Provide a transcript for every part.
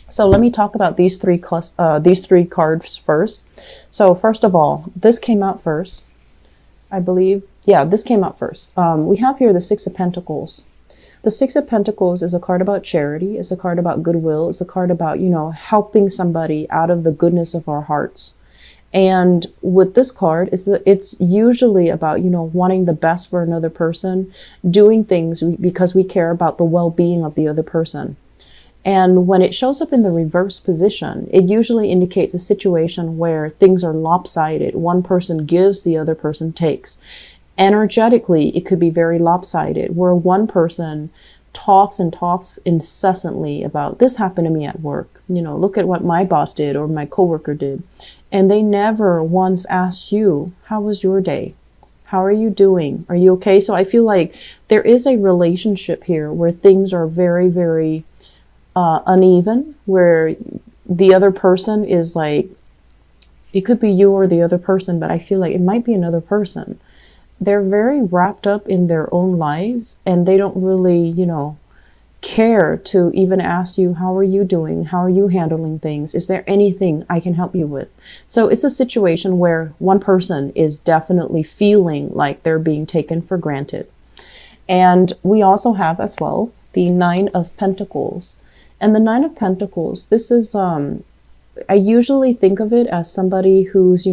So let me talk about these three cards first. So first of all, this came out first, I believe. Yeah, this came out first. We have here the Six of Pentacles. The Six of Pentacles is a card about charity. It's a card about goodwill. It's a card about, helping somebody out of the goodness of our hearts. And with this card, it's usually about, wanting the best for another person, doing things because we care about the well-being of the other person. And when it shows up in the reverse position, it usually indicates a situation where things are lopsided. One person gives, the other person takes. Energetically, it could be very lopsided, where one person talks and talks incessantly about, this happened to me at work. Look at what my boss did or my coworker did. And they never once asked you, how was your day? How are you doing? Are you okay? So I feel like there is a relationship here where things are very, very uneven, where the other person is like, it could be you or the other person, but I feel like it might be another person. They're very wrapped up in their own lives, and they don't really, care to even ask you, how are you doing? How are you handling things? Is there anything I can help you with? So it's a situation where one person is definitely feeling like they're being taken for granted. And we also have as well the Nine of Pentacles. And the Nine of Pentacles, this is, I usually think of it as somebody who's,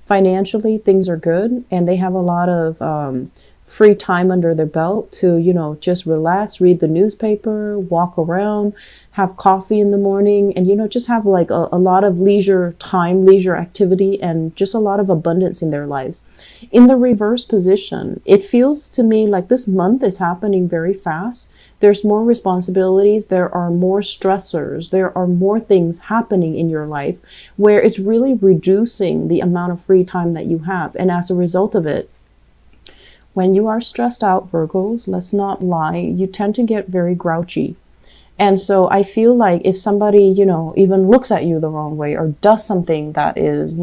financially things are good and they have a lot of free time under their belt to, just relax, read the newspaper, walk around, have coffee in the morning, and, just have like a lot of leisure time, leisure activity, and just a lot of abundance in their lives. In the reverse position, it feels to me like this month is happening very fast. There's more responsibilities. There are more stressors. There are more things happening in your life where it's really reducing the amount of free time that you have. And as a result of it, when you are stressed out, Virgos, let's not lie, you tend to get very grouchy. And so I feel like if somebody, even looks at you the wrong way or does something that is,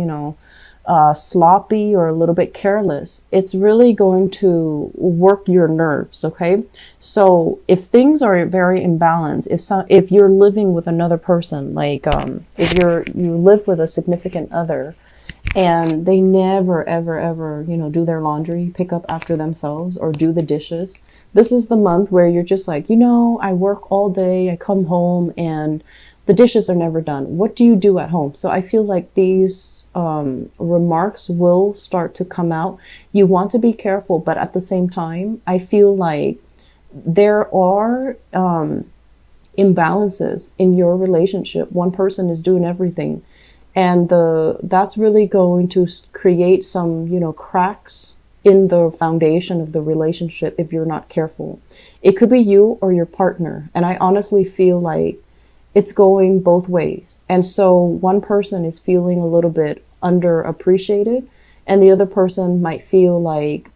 sloppy or a little bit careless, it's really going to work your nerves. Okay. So if things are very imbalanced, if you're living with another person, like, if you live with a significant other and they never, ever, ever, do their laundry, pick up after themselves or do the dishes, this is the month where you're just like, I work all day, I come home and the dishes are never done. What do you do at home? So I feel like these remarks will start to come out. You want to be careful, but at the same time, I feel like there are imbalances in your relationship. One person is doing everything, and that's really going to create some, cracks in the foundation of the relationship if you're not careful. It could be you or your partner, and I honestly feel like it's going both ways. And so one person is feeling a little bit underappreciated, and the other person might feel like,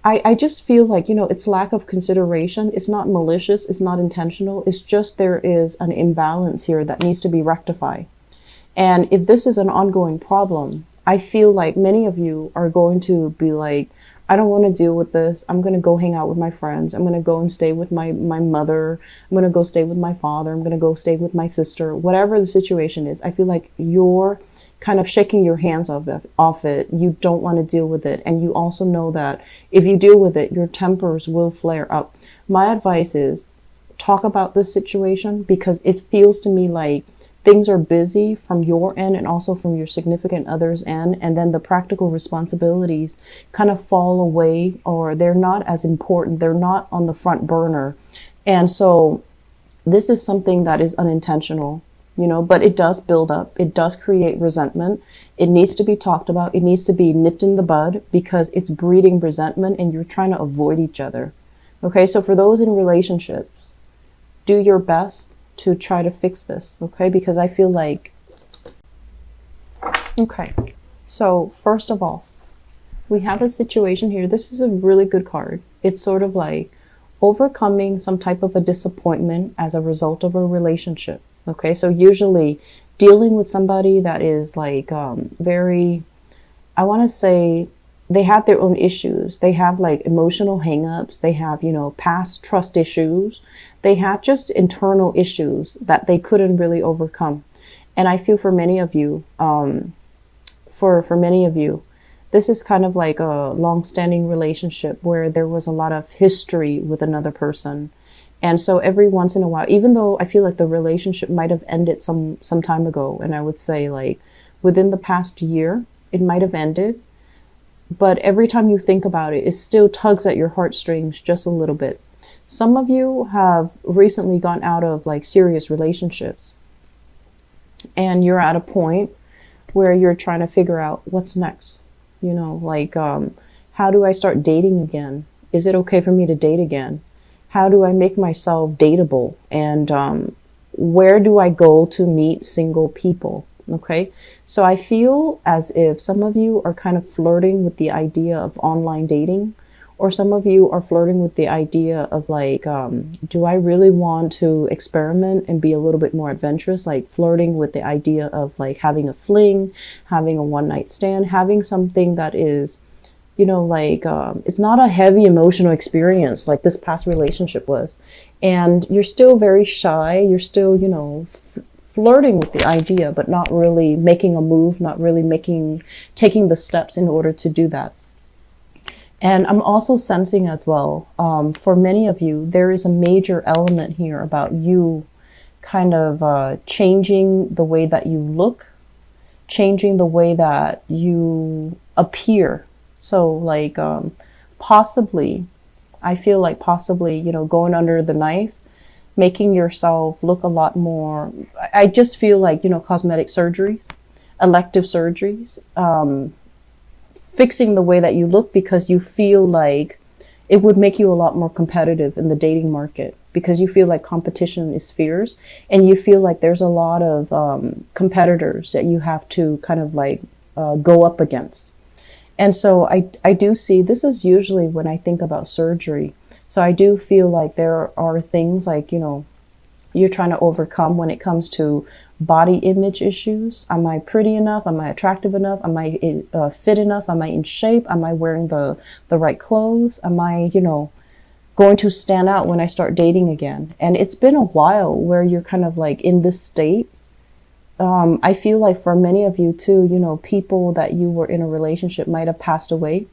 I just feel like, it's lack of consideration. It's not malicious. It's not intentional. It's just there is an imbalance here that needs to be rectified. And if this is an ongoing problem, I feel like many of you are going to be like, I don't want to deal with this. I'm going to go hang out with my friends. I'm going to go and stay with my mother. I'm going to go stay with my father. I'm going to go stay with my sister. Whatever the situation is, I feel like you're kind of shaking your hands off it. You don't want to deal with it. And you also know that if you deal with it, your tempers will flare up. My advice is talk about this situation, because it feels to me like things are busy from your end and also from your significant other's end, and then the practical responsibilities kind of fall away, or they're not as important. They're not on the front burner. And so this is something that is unintentional, but it does build up. It does create resentment. It needs to be talked about. It needs to be nipped in the bud, because it's breeding resentment and you're trying to avoid each other. Okay, so for those in relationships, do your best to try to fix this, okay? Because I feel like, okay, so first of all, we have a situation here. This is a really good card. It's sort of like overcoming some type of a disappointment as a result of a relationship, okay? So usually dealing with somebody that is like very, I want to say, they had their own issues. They have like emotional hangups. They have, you know, past trust issues. They have just internal issues that they couldn't really overcome. And I feel for many of you, for many of you, this is kind of like a long-standing relationship where there was a lot of history with another person. And so every once in a while, even though I feel like the relationship might have ended some time ago, and I would say like within the past year, it might have ended. But every time you think about it, it still tugs at your heartstrings just a little bit. Some of you have recently gone out of like serious relationships, and you're at a point where you're trying to figure out what's next. You know, like, how do I start dating again? Is it okay for me to date again? How do I make myself dateable? And where do I go to meet single people? Okay, so I feel as if some of you are kind of flirting with the idea of online dating, or some of you are flirting with the idea of like, do I really want to experiment and be a little bit more adventurous? Like flirting with the idea of like having a fling, having a one night stand, having something that is, you know, like, it's not a heavy emotional experience like this past relationship was. And you're still very shy. You're still, you know, flirting with the idea, but not really making a move, not really taking the steps in order to do that. And I'm also sensing as well, for many of you, there is a major element here about you kind of changing the way that you look, changing the way that you appear. So like, possibly, I feel like possibly, you know, going under the knife, making yourself look a lot more, I just feel like, you know, cosmetic surgeries, elective surgeries, fixing the way that you look because you feel like it would make you a lot more competitive in the dating market, because you feel like competition is fierce and you feel like there's a lot of competitors that you have to kind of like go up against. And so I do see, this is usually when I think about surgery. So I do feel like there are things like, you know, you're trying to overcome when it comes to body image issues. Am I pretty enough? Am I attractive enough? Am I fit enough? Am I in shape? Am I wearing the right clothes? Am I, you know, going to stand out when I start dating again? And it's been a while where you're kind of like in this state. I feel like for many of you too, you know, people that you were in a relationship might have passed away,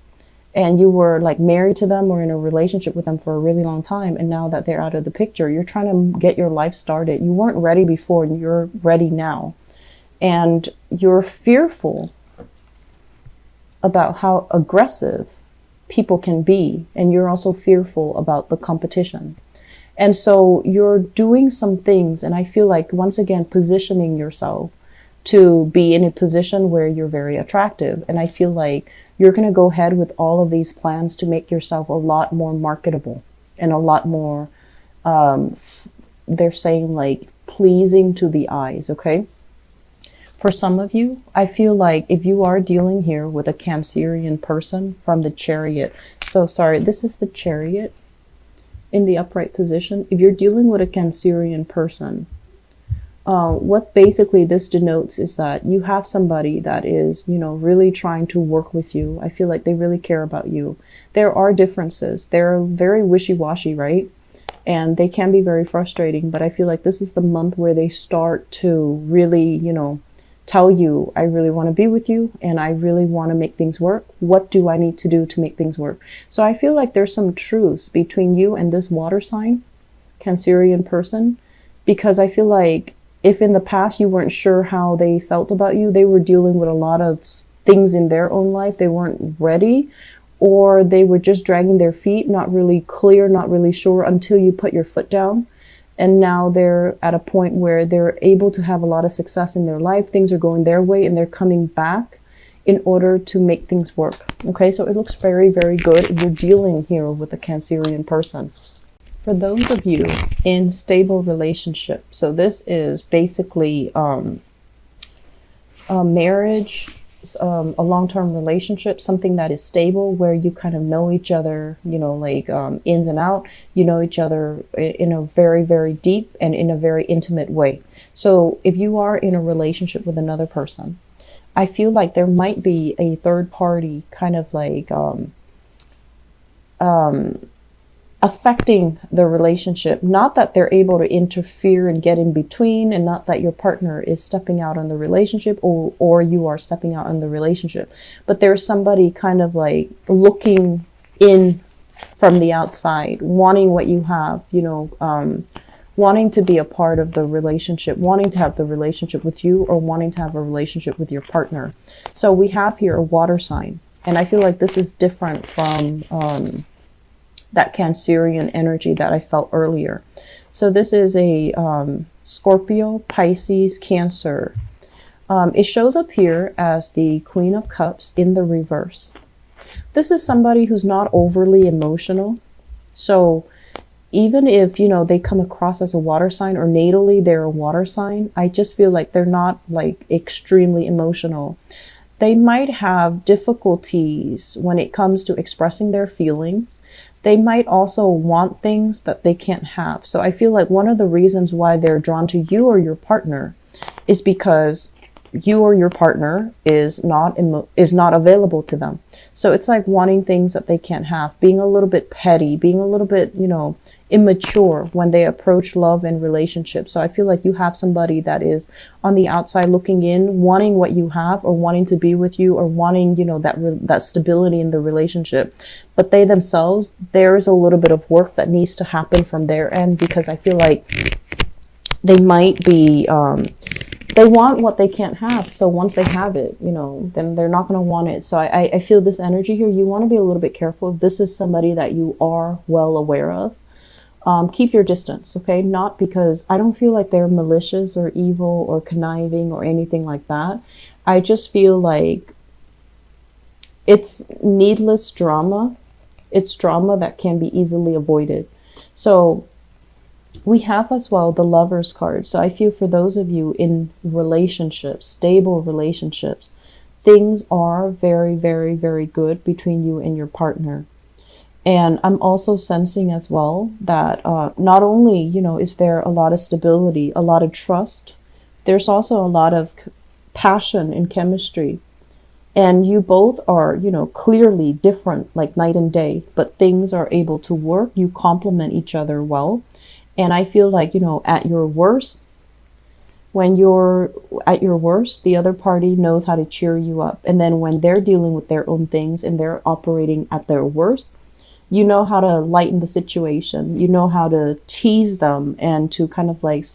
and you were like married to them or in a relationship with them for a really long time. And now that they're out of the picture, you're trying to get your life started. You weren't ready before and you're ready now. And you're fearful about how aggressive people can be. And you're also fearful about the competition. And so you're doing some things. And I feel like, once again, positioning yourself to be in a position where you're very attractive. And I feel like you're going to go ahead with all of these plans to make yourself a lot more marketable and a lot more, they're saying like pleasing to the eyes. Okay. For some of you, I feel like if you are dealing here with a Cancerian person from the Chariot. So sorry, this is the Chariot in the upright position. If you're dealing with a Cancerian person, what basically this denotes is that you have somebody that is, you know, really trying to work with you. I feel like they really care about you. There are differences. They're very wishy-washy, right? And they can be very frustrating, but I feel like this is the month where they start to really, you know, tell you, I really want to be with you and I really want to make things work. What do I need to do to make things work? So I feel like there's some truce between you and this water sign, Cancerian person, because I feel like if in the past you weren't sure how they felt about you, they were dealing with a lot of things in their own life. They weren't ready, or they were just dragging their feet, not really clear, not really sure until you put your foot down. And now they're at a point where they're able to have a lot of success in their life. Things are going their way and they're coming back in order to make things work. Okay, so it looks very, very good if you're dealing here with a Cancerian person. For those of you in stable relationship, so this is basically a marriage, a long-term relationship, something that is stable where you kind of know each other, you know, like ins and out. You know each other in a very, very deep and in a very intimate way. So if you are in a relationship with another person, I feel like there might be a third party kind of like affecting the relationship. Not that they're able to interfere and get in between, and not that your partner is stepping out on the relationship, or you are stepping out on the relationship, but there's somebody kind of like looking in from the outside, wanting what you have, wanting to be a part of the relationship, wanting to have the relationship with you, or wanting to have a relationship with your partner. So we have here a water sign, and I feel like this is different from that Cancerian energy that I felt earlier. So this is a Scorpio, Pisces, Cancer. It shows up here as the Queen of Cups in the reverse. This is somebody who's not overly emotional. So even if, they come across as a water sign, or natally they're a water sign, I just feel like they're not like extremely emotional. They might have difficulties when it comes to expressing their feelings. They might also want things that they can't have. So I feel like one of the reasons why they're drawn to you or your partner is because you or your partner is not available to them. So it's like wanting things that they can't have, being a little bit petty, being a little bit, immature when they approach love and relationships. So I feel like you have somebody that is on the outside looking in, wanting what you have, or wanting to be with you, or wanting, that stability in the relationship. But they themselves, there is a little bit of work that needs to happen from their end, because I feel like they might be, they want what they can't have. So once they have it, then they're not going to want it. So I feel this energy here. You want to be a little bit careful. If this is somebody that you are well aware of, keep your distance, okay? Not because I don't feel like they're malicious or evil or conniving or anything like that. I just feel like it's needless drama. It's drama that can be easily avoided. So we have as well the Lovers card. So I feel for those of you in relationships, stable relationships, things are very, very, very good between you and your partner. And I'm also sensing as well that not only, is there a lot of stability, a lot of trust, there's also a lot of passion and chemistry. And you both are, clearly different, like night and day, but things are able to work. You complement each other well. And I feel like, at your worst, when you're at your worst, the other party knows how to cheer you up. And then when they're dealing with their own things and they're operating at their worst, you know how to lighten the situation. You know how to tease them and to kind of like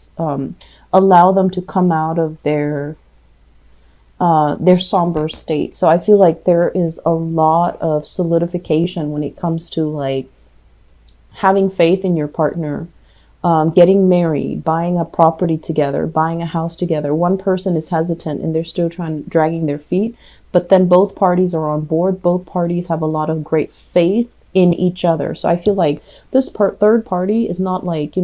allow them to come out of their somber state. So I feel like there is a lot of solidification when it comes to like having faith in your partner, getting married, buying a property together, buying a house together. One person is hesitant and they're still dragging their feet, but then both parties are on board. Both parties have a lot of great faith in each other. So I feel like this third party is not like,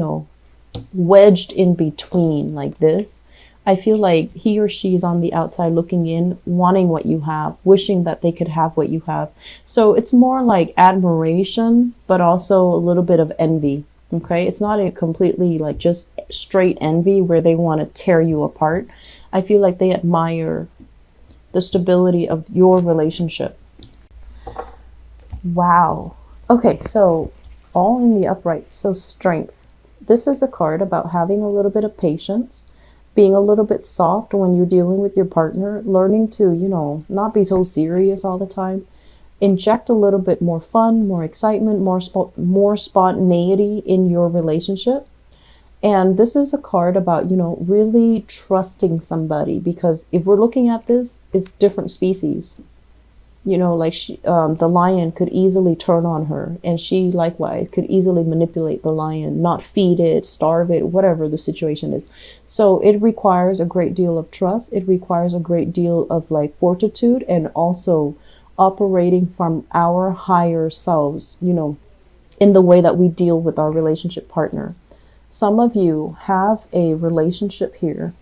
wedged in between like this. I feel like he or she is on the outside looking in, wanting what you have, wishing that they could have what you have. So it's more like admiration, but also a little bit of envy. Okay. It's not a completely like just straight envy where they want to tear you apart. I feel like they admire the stability of your relationship. Wow. Okay, so all in the upright. So strength. This is a card about having a little bit of patience, being a little bit soft when you're dealing with your partner, learning to, not be so serious all the time. Inject a little bit more fun, more excitement, more spontaneity in your relationship. And this is a card about, really trusting somebody, because if we're looking at this, it's different species. Like the lion could easily turn on her, and she likewise could easily manipulate the lion, not feed it, starve it, whatever the situation is. So it requires a great deal of trust. It requires a great deal of like fortitude, and also operating from our higher selves, in the way that we deal with our relationship partner. Some of you have a relationship here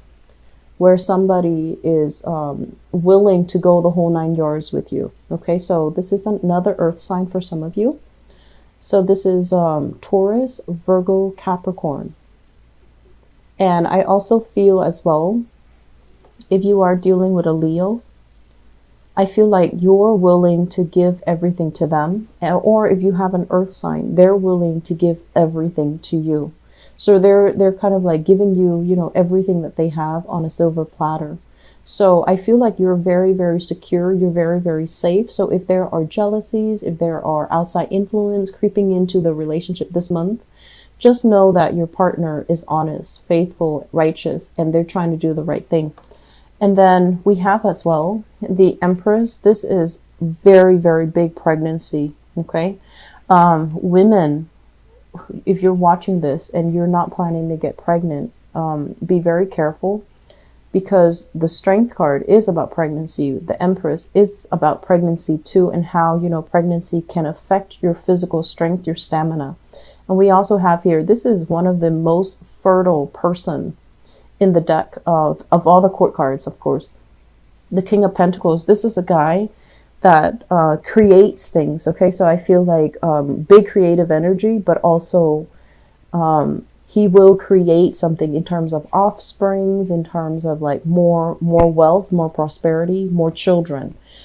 where somebody is willing to go the whole 9 yards with you. Okay, so this is another earth sign for some of you. So this is Taurus, Virgo, Capricorn. And I also feel as well, if you are dealing with a Leo, I feel like you're willing to give everything to them, or if you have an earth sign, they're willing to give everything to you. So they're kind of like giving you, you know, everything that they have on a silver platter. So I feel like you're very, very secure. You're very, very safe. So if there are jealousies, if there are outside influence creeping into the relationship this month, just know that your partner is honest, faithful, righteous, and they're trying to do the right thing. And then we have as well the Empress. This is very, very big pregnancy. Okay. Women, if you're watching this and you're not planning to get pregnant, be very careful, because the Strength card is about pregnancy. The Empress is about pregnancy too, and how, you know, pregnancy can affect your physical strength, your stamina. And we also have here, this is one of the most fertile person in the deck of all the court cards, of course. The King of Pentacles, this is a guy that creates things, okay? So I feel like big creative energy, but also he will create something in terms of offsprings, in terms of like more wealth, more prosperity, more children.